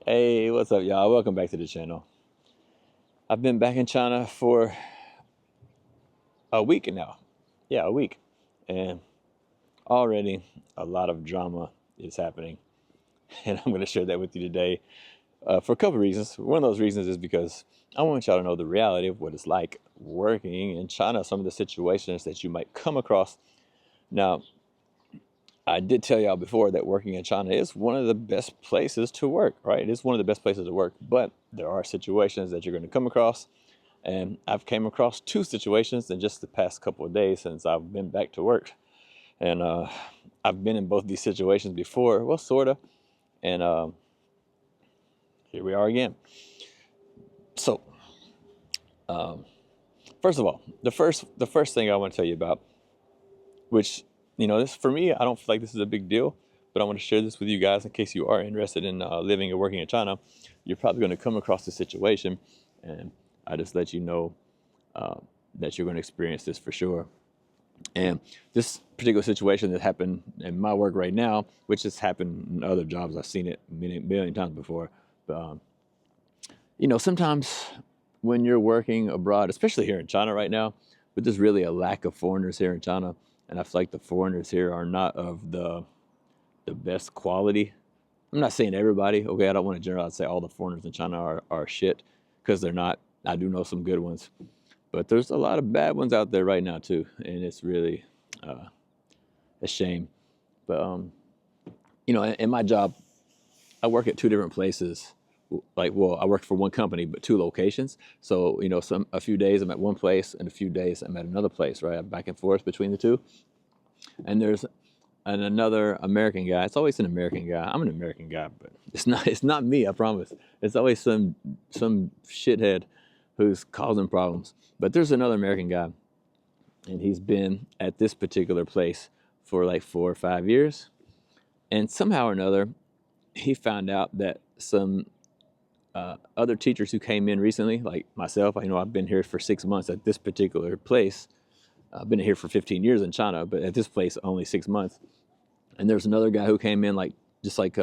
Hey, what's up, y'all? Welcome back to the channel. I've been back in China for a week now. Yeah, a week. And already a lot of drama is happening. And I'm going to share that with you today for a couple of reasons. One of those reasons is because I want y'all to know the reality of what it's like working in China, some of the situations that you might come across. Now, I did tell y'all before that working in China is one of the best places to work, right? It's one of the best places to work, but there are situations that you're going to come across. And I've came across two situations in just the past couple of days since I've been back to work. And I've been in both these situations before, well, sort of. And here we are again. So, first of all, the first thing I want to tell you about, which, this for me, I don't feel like this is a big deal, but I want to share this with you guys in case you are interested in living and working in China. You're probably going to come across this situation, and I just let you know that you're going to experience this for sure. And this particular situation that happened in my work right now, which has happened in other jobs, I've seen it a million times before. But, sometimes when you're working abroad, especially here in China right now, but there's really a lack of foreigners here in China. And I feel like the foreigners here are not of the best quality. I'm not saying everybody, okay? I don't want to generalize say all the foreigners in China are shit, because they're not. I do know some good ones. But there's a lot of bad ones out there right now too, and it's really a shame. But in my job, I work at two different places. Like, well, I work for one company, but two locations. So a few days I'm at one place, and a few days I'm at another place. Right, I'm back and forth between the two. And there's another American guy. It's always an American guy. I'm an American guy, but it's not. It's not me. I promise. It's always some shithead who's causing problems. But there's another American guy, and he's been at this particular place for like 4 or 5 years. And somehow or another, he found out that some other teachers who came in recently, like myself, I've been here for 6 months at this particular place. I've been here for 15 years in China, but at this place, only 6 months. And there's another guy who came in just like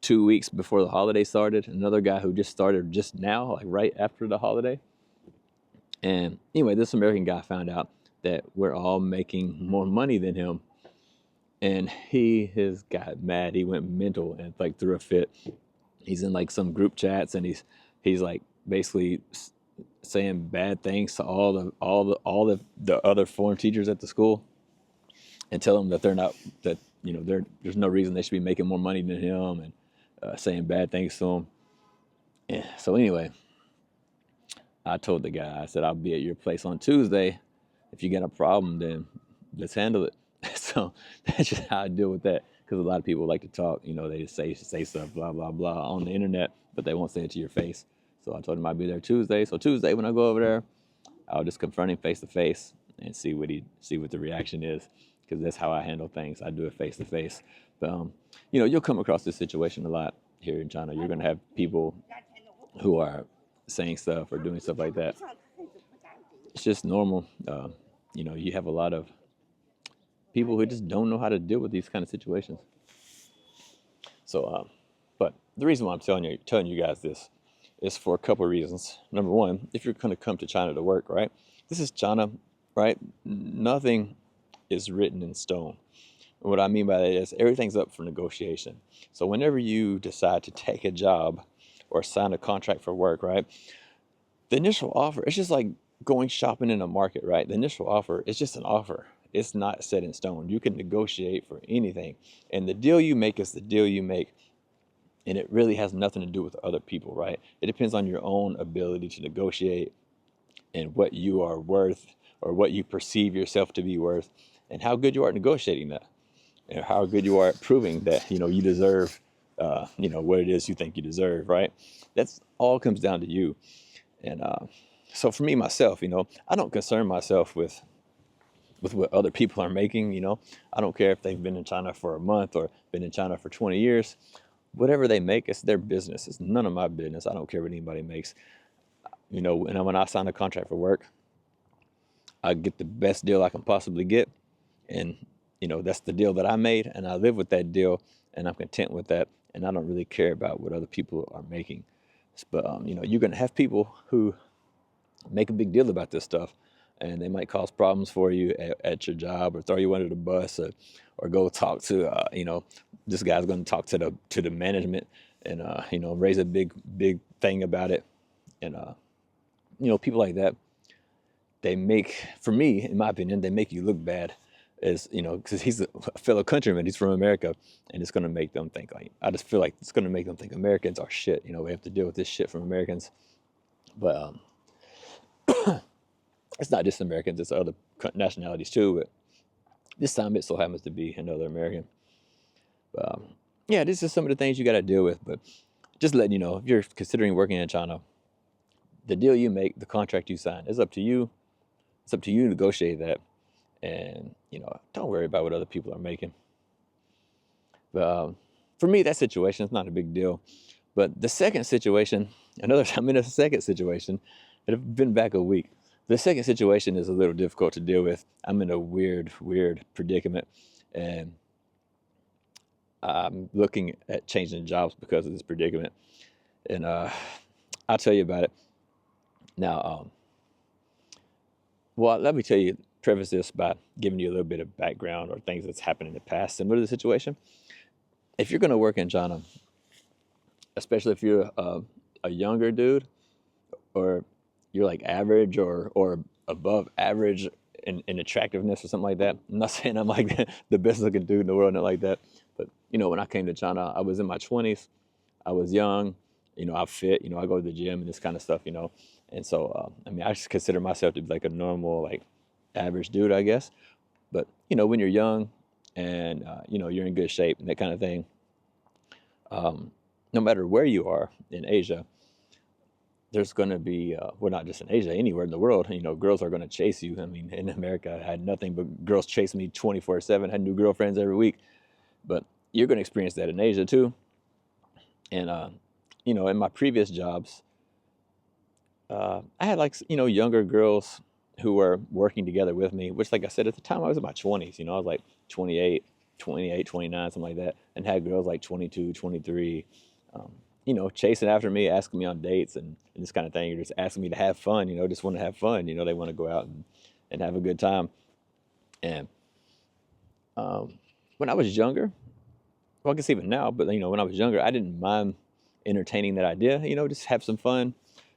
2 weeks before the holiday started. Another guy who just started just now, like right after the holiday. And anyway, this American guy found out that we're all making more money than him. And he has got mad. He went mental and like threw a fit. He's in like some group chats, and he's like basically saying bad things to all the other foreign teachers at the school, and tell them that they're not, that there's no reason they should be making more money than him, and saying bad things to him. And so anyway, I told the guy, I said, I'll be at your place on Tuesday. If you got a problem, then let's handle it. So that's just how I deal with that. Because a lot of people like to talk, they just say stuff, blah, blah, blah, on the internet, but they won't say it to your face. So I told him I'd be there Tuesday. So Tuesday, when I go over there, I'll just confront him face to face and see what the reaction is. Because that's how I handle things. I do it face to face. But, you'll come across this situation a lot here in China. You're going to have people who are saying stuff or doing stuff like that. It's just normal. You have a lot of people who just don't know how to deal with these kind of situations. So, but the reason why I'm telling you guys this is for a couple of reasons. Number one, if you're going to come to China to work, right? This is China, right? Nothing is written in stone. And what I mean by that is everything's up for negotiation. So whenever you decide to take a job or sign a contract for work, right? The initial offer, it's just like going shopping in a market, right? The initial offer is just an offer. It's not set in stone. You can negotiate for anything. And the deal you make is the deal you make. And it really has nothing to do with other people, right? It depends on your own ability to negotiate and what you are worth, or what you perceive yourself to be worth, and how good you are at negotiating that, and how good you are at proving that, you deserve, what it is you think you deserve, right? That's all comes down to you. And so for me, myself, I don't concern myself with what other people are making. I don't care if they've been in China for a month or been in China for 20 years. Whatever they make, it's their business. It's none of my business. I don't care what anybody makes. And when I sign a contract for work, I get the best deal I can possibly get. And, that's the deal that I made, and I live with that deal, and I'm content with that. and I don't really care about what other people are making. But you're gonna have people who make a big deal about this stuff, and they might cause problems for you at your job, or throw you under the bus, or go talk to this guy's going to talk to the management, and raise a big thing about it. And people like that, they make, for me, in my opinion, they make you look bad, as because he's a fellow countryman, he's from America, and it's going to make them think, like, I just feel like it's going to make them think Americans are shit. We have to deal with this shit from Americans. But it's not just Americans, it's other nationalities too, but this time it so happens to be another American. But yeah, this is some of the things you got to deal with. But just letting you know, if you're considering working in China, the deal you make, the contract you sign, is up to you. It's up to you to negotiate that. And, don't worry about what other people are making. But for me, that situation is not a big deal. But the second situation, I'm in a second situation, and I've been back a week. The second situation is a little difficult to deal with. I'm in a weird predicament, and I'm looking at changing jobs because of this predicament. And I'll tell you about it. Now, well, let me preface this by giving you a little bit of background or things that's happened in the past similar to the situation. If you're going to work in China, especially if you're a younger dude, or you're like average or above average in attractiveness or something like that. I'm not saying I'm like the best looking dude in the world, not like that. But, when I came to China, I was in my 20s. I was young. I fit. I go to the gym and this kind of stuff, And so, I just consider myself to be like a normal, like average dude, I guess. But, when you're young and, you're in good shape and that kind of thing, no matter where you are in Asia, there's going to be, well, not just in Asia, anywhere in the world, girls are going to chase you. I mean, in America, I had nothing but girls chase me 24/7, had new girlfriends every week. But you're going to experience that in Asia too. And, in my previous jobs, I had like, younger girls who were working together with me, which, like I said, at the time I was in my 20s, I was like 28, 29, something like that, and had girls like 22, 23, chasing after me, asking me on dates and this kind of thing. You're just asking me to have fun, just want to have fun. They want to go out and have a good time. And when I was younger, well, I guess even now, but, when I was younger, I didn't mind entertaining that idea, just have some fun,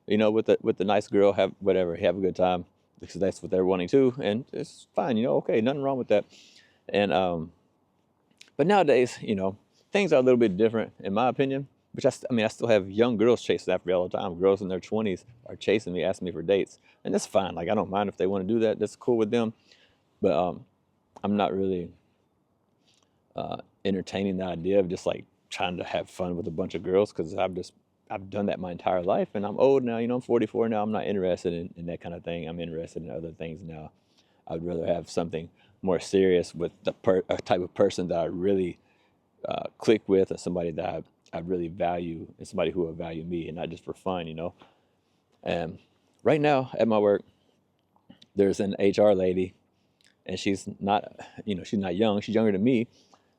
with the nice girl, have whatever, have a good time, because that's what they're wanting to. And it's fine, okay, nothing wrong with that. And, but nowadays, things are a little bit different, in my opinion. Which I still have young girls chasing after me all the time. Girls in their 20s are chasing me, asking me for dates, and that's fine. Like, I don't mind if they want to do that. That's cool with them. But I'm not really entertaining the idea of just like trying to have fun with a bunch of girls, because I've done that my entire life, and I'm old now. I'm 44 now. I'm not interested in that kind of thing. I'm interested in other things now. I would rather have something more serious with a type of person that I really click with, or somebody that I really value, and somebody who will value me, and not just for fun, And right now at my work, there's an HR lady, and she's not young. She's younger than me,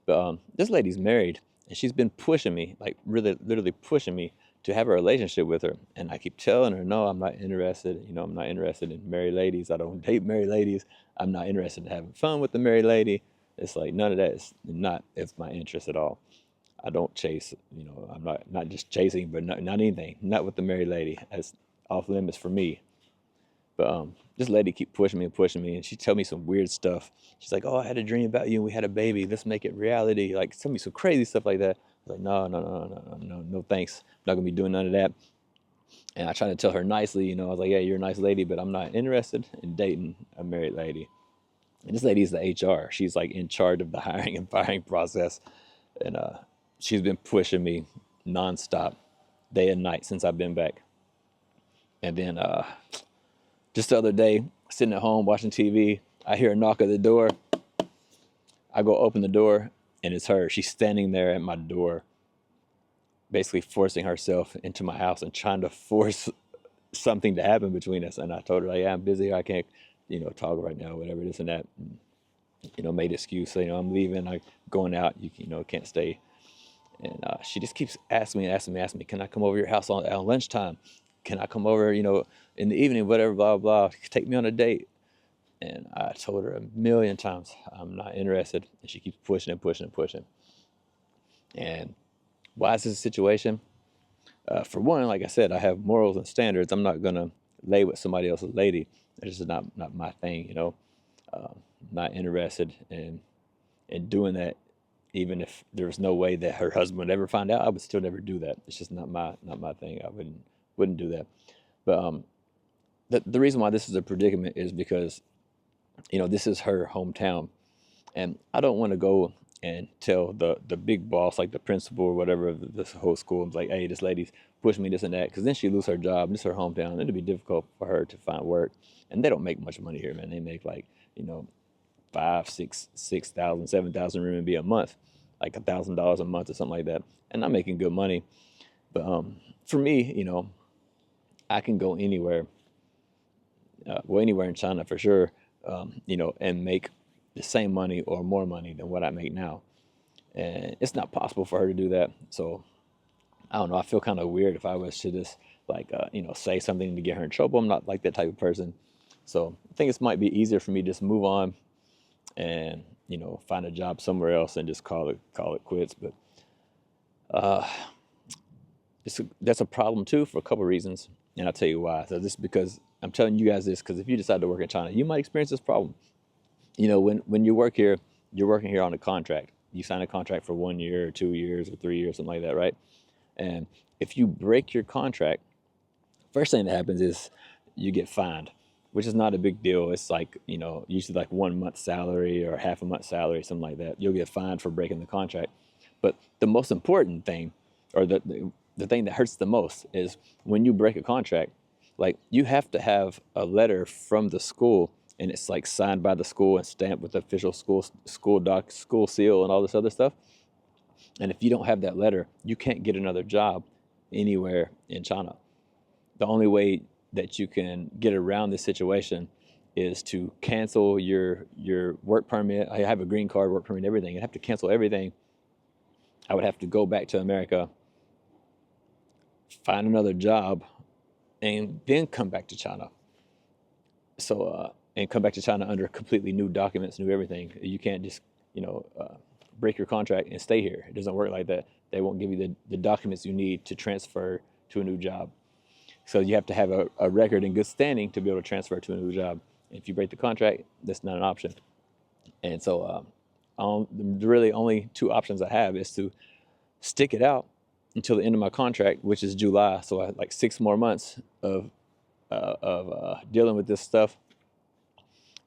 but this lady's married, and she's been pushing me, like really, literally pushing me to have a relationship with her. And I keep telling her, no, I'm not interested. I'm not interested in married ladies. I don't date married ladies. I'm not interested in having fun with the married lady. It's like none of that is not it's my interest at all. I don't chase, I'm not just chasing, but not anything, not with the married lady. That's off limits for me. But this lady keep pushing me, and she tell me some weird stuff. She's like, "Oh, I had a dream about you, and we had a baby. Let's make it reality." Like, tell me some crazy stuff like that. I was like, no, thanks. I'm not gonna be doing none of that. And I tried to tell her nicely, I was like, "Yeah, you're a nice lady, but I'm not interested in dating a married lady." And this lady is the HR. She's like in charge of the hiring and firing process, and she's been pushing me nonstop, day and night, since I've been back. And then just the other day, sitting at home watching TV, I hear a knock at the door. I go open the door, and it's her. She's standing there at my door, basically forcing herself into my house and trying to force something to happen between us. And I told her, like, "Yeah, I'm busy. I can't, talk right now, whatever, this and that." And, made excuse, so, I'm leaving, I'm going out, you can't stay. And she just keeps asking me, can I come over your house on lunchtime? Can I come over, in the evening, whatever, blah, blah, take me on a date. And I told her a million times, I'm not interested. And she keeps pushing and pushing and pushing. And why is this a situation? For one, like I said, I have morals and standards. I'm not going to lay with somebody else's lady. It's just not my thing. Not interested in doing that. Even if there was no way that her husband would ever find out, I would still never do that. It's just not my thing. I wouldn't do that. But the reason why this is a predicament is because this is her hometown, and I don't want to go and tell the big boss, like the principal or whatever of this whole school, like, hey, this lady's pushing me this and that, because then she lose her job. This is her hometown. It'd be difficult for her to find work, and they don't make much money here, man. They make like 6,000, 7,000 RMB a month, like $1,000 a month or something like that, and I'm making good money. But for me, I can go anywhere, anywhere in China for sure, and make the same money or more money than what I make now. And it's not possible for her to do that. So I don't know. I feel kind of weird if I was to just like, say something to get her in trouble. I'm not like that type of person. So I think it might be easier for me to just move on and, find a job somewhere else and just call it quits. But that's a problem too for a couple of reasons. And I'll tell you why. So this is because I'm telling you guys this, because if you decide to work in China, you might experience this problem. When you work here, you're working here on a contract. You sign a contract for 1 year or 2 years or 3 years, something like that, right? And if you break your contract, first thing that happens is you get fined, which is not a big deal. It's like, usually like 1 month's salary or half a month's salary, something like that. You'll get fined for breaking the contract. But the most important thing, or the thing that hurts the most, is when you break a contract, like you have to have a letter from the school, and it's like signed by the school and stamped with the official school seal and all this other stuff. And if you don't have that letter, you can't get another job anywhere in China. The only way that you can get around this situation is to cancel your work permit. I have a green card, work permit, everything. I have to cancel everything. I would have to go back to America, find another job, and then come back to China. So and come back to China under completely new documents, new everything. You can't just break your contract and stay here. It doesn't work like that. They won't give you the documents you need to transfer to a new job. So you have to have a record in good standing to be able to transfer to a new job. If you break the contract, that's not an option. And so the really only two options I have is to stick it out until the end of my contract, which is July. So I have like 6 more months of dealing with this stuff,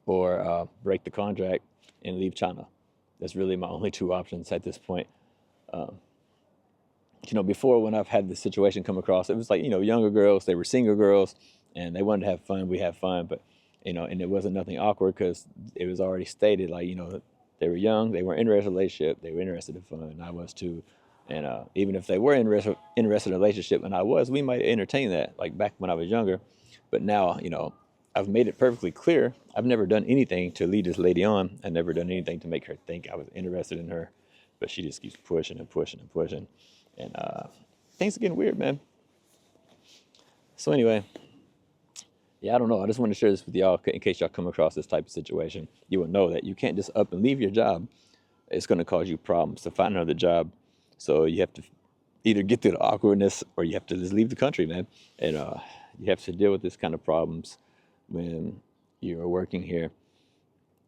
or break the contract and leave China. That's really my only two options at this point. Before, when I've had this situation come across, it was like, younger girls, they were single girls, and they wanted to have fun. We had fun, but, and it wasn't nothing awkward because it was already stated, like, they were young, they weren't interested in a relationship, they were interested in fun, and I was too. And even if they were interested in a relationship, and I was, we might entertain that, like back when I was younger. But now, I've made it perfectly clear. I've never done anything to lead this lady on. I've never done anything to make her think I was interested in her. But she just keeps pushing and pushing and pushing. And things are getting weird, man. So anyway, yeah, I don't know. I just want to share this with y'all in case y'all come across this type of situation. You will know that you can't just up and leave your job. It's going to cause you problems to find another job. So you have to either get through the awkwardness, or you have to just leave the country, man. And you have to deal with this kind of problems when you're working here.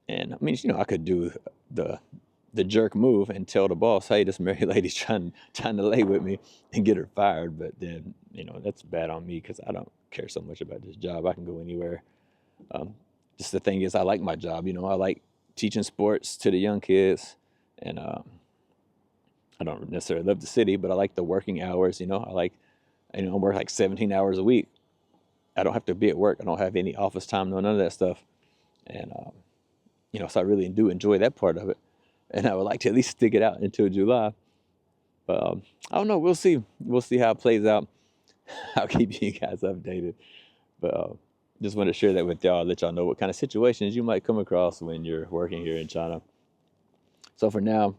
And I mean, I could do the jerk move and tell the boss, hey, this married lady's trying to lay with me, and get her fired. But then, that's bad on me because I don't care so much about this job. I can go anywhere. Just the thing is, I like my job. I like teaching sports to the young kids, and I don't necessarily love the city, but I like the working hours. I like, I work like 17 hours a week. I don't have to be at work. I don't have any office time, none of that stuff. And, so I really do enjoy that part of it. And I would like to at least stick it out until July. But I don't know. We'll see. We'll see how it plays out. I'll keep you guys updated. But just want to share that with y'all, let y'all know what kind of situations you might come across when you're working here in China. So for now,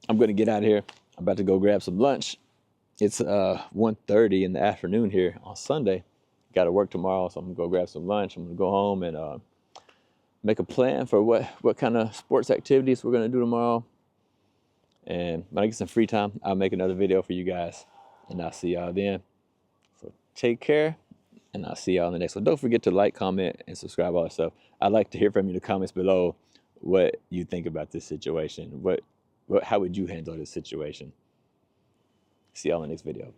I'm going to get out of here. I'm about to go grab some lunch. It's 1:30 in the afternoon here on Sunday. Got to work tomorrow, so I'm going to go grab some lunch. I'm going to go home and make a plan for what kind of sports activities we're going to do tomorrow. And when I get some free time, I'll make another video for you guys. And I'll see y'all then. So take care, and I'll see y'all in the next one. Don't forget to like, comment, and subscribe, all that stuff. I'd like to hear from you in the comments below what you think about this situation. How would you handle this situation? See y'all in the next video.